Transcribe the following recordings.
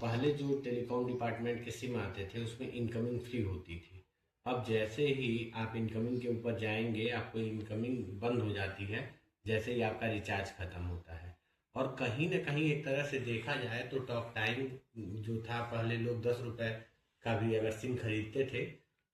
पहले जो telecom department के सिम आते थे उसमें इनकमिंग फ्री होती थी। अब जैसे ही आप इनकमिंग के ऊपर जाएंगे आपको इनकमिंग बंद हो जाती है जैसे ही आपका रिचार्ज ख़त्म होता है। और कहीं ना कहीं एक तरह से देखा जाए तो टॉक टाइम जो था, पहले लोग 10 रुपए का भी अगर सिम खरीदते थे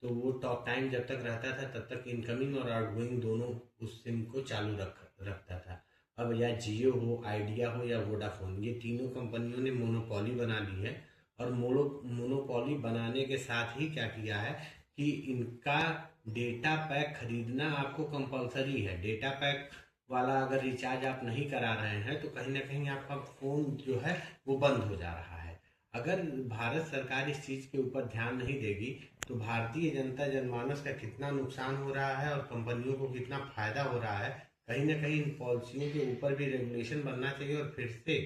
तो वो टॉक टाइम जब तक रहता था तब तक इनकमिंग और आउटगोइंग दोनों उस सिम को चालू रखता था। अब या जियो हो, आइडिया हो या वोडाफोन, ये तीनों कंपनियों ने मोनोपोली बना ली है। और मोनोपोली बनाने के साथ ही क्या किया है कि इनका डेटा पैक खरीदना आपको कंपलसरी है। डेटा पैक वाला अगर रिचार्ज आप नहीं करा रहे हैं तो कहीं ना कहीं आपका फ़ोन जो है वो बंद हो जा रहा है। अगर भारत सरकार इस चीज़ के ऊपर ध्यान नहीं देगी तो भारतीय जनता जनमानस का कितना नुकसान हो रहा है और कंपनियों को कितना फायदा हो रहा है। कहीं ना कहीं इन पॉलिसियों के ऊपर भी रेगुलेशन बनना चाहिए और फिर से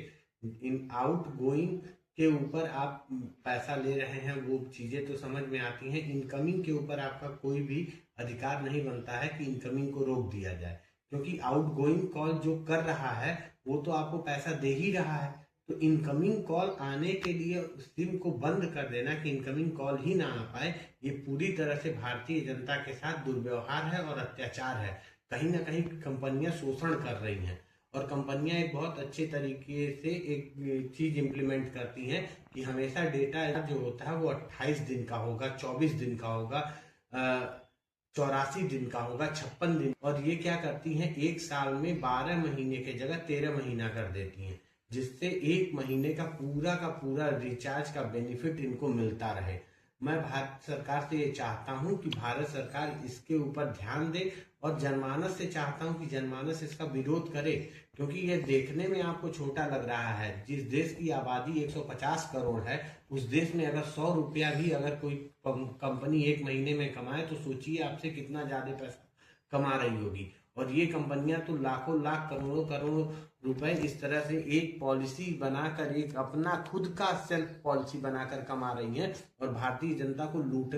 इन आउट गोइंग के ऊपर आप पैसा ले रहे हैं वो चीज़ें तो समझ में आती हैं। इनकमिंग के ऊपर आपका कोई भी अधिकार नहीं बनता है कि इनकमिंग को रोक दिया जाए, क्योंकि आउट गोइंग कॉल जो कर रहा है वो तो आपको पैसा दे ही रहा है। तो इनकमिंग कॉल आने के लिए सिम को बंद कर देना कि इनकमिंग कॉल ही ना आ पाए, ये पूरी तरह से भारतीय जनता के साथ दुर्व्यवहार है और अत्याचार है। कहीं ना कहीं कंपनियां शोषण कर रही हैं और कंपनियां एक बहुत अच्छे तरीके से एक चीज इम्प्लीमेंट करती हैं कि हमेशा डेटा जो होता है वो 28 दिन का होगा, 24 दिन का होगा, 84 दिन का होगा, 56 दिन। और ये क्या करती हैं, एक साल में 12 महीने के जगह 13 महीना कर देती हैं, जिससे एक महीने का पूरा रिचार्ज का बेनिफिट इनको मिलता रहे। मैं भारत सरकार से ये चाहता हूँ कि भारत सरकार इसके ऊपर ध्यान दे और जनमानस से चाहता हूँ कि जनमानस इसका विरोध करे, क्योंकि ये देखने में आपको छोटा लग रहा है। जिस देश की आबादी 150 करोड़ है उस देश में अगर 100 रुपया भी अगर कोई कंपनी एक महीने में कमाए तो सोचिए आपसे कितना ज्यादा पैसा कमा रही होगी। और ये कंपनियां तो लाखों लाख करोड़ों करोड़ों रुपए इस तरह से एक पॉलिसी बनाकर, एक अपना खुद का सेल्फ पॉलिसी बनाकर कमा रही हैं और भारतीय जनता को लूट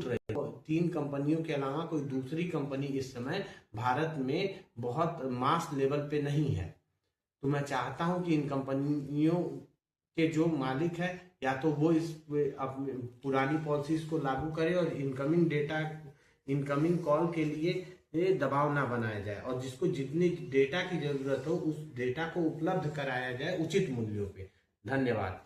रही है। 3 कंपनियों के अलावा कोई दूसरी कंपनी इस समय भारत में बहुत मास लेवल पे नहीं है। तो मैं चाहता हूं कि इन कंपनियों के जो मालिक है या तो वो इस अपनी पुरानी पॉलिसीज को लागू करे और इनकमिंग कॉल के लिए दबाव ना बनाया जाए और जिसको जितनी डेटा की जरूरत हो उस डेटा को उपलब्ध कराया जाए उचित मूल्यों पे। धन्यवाद।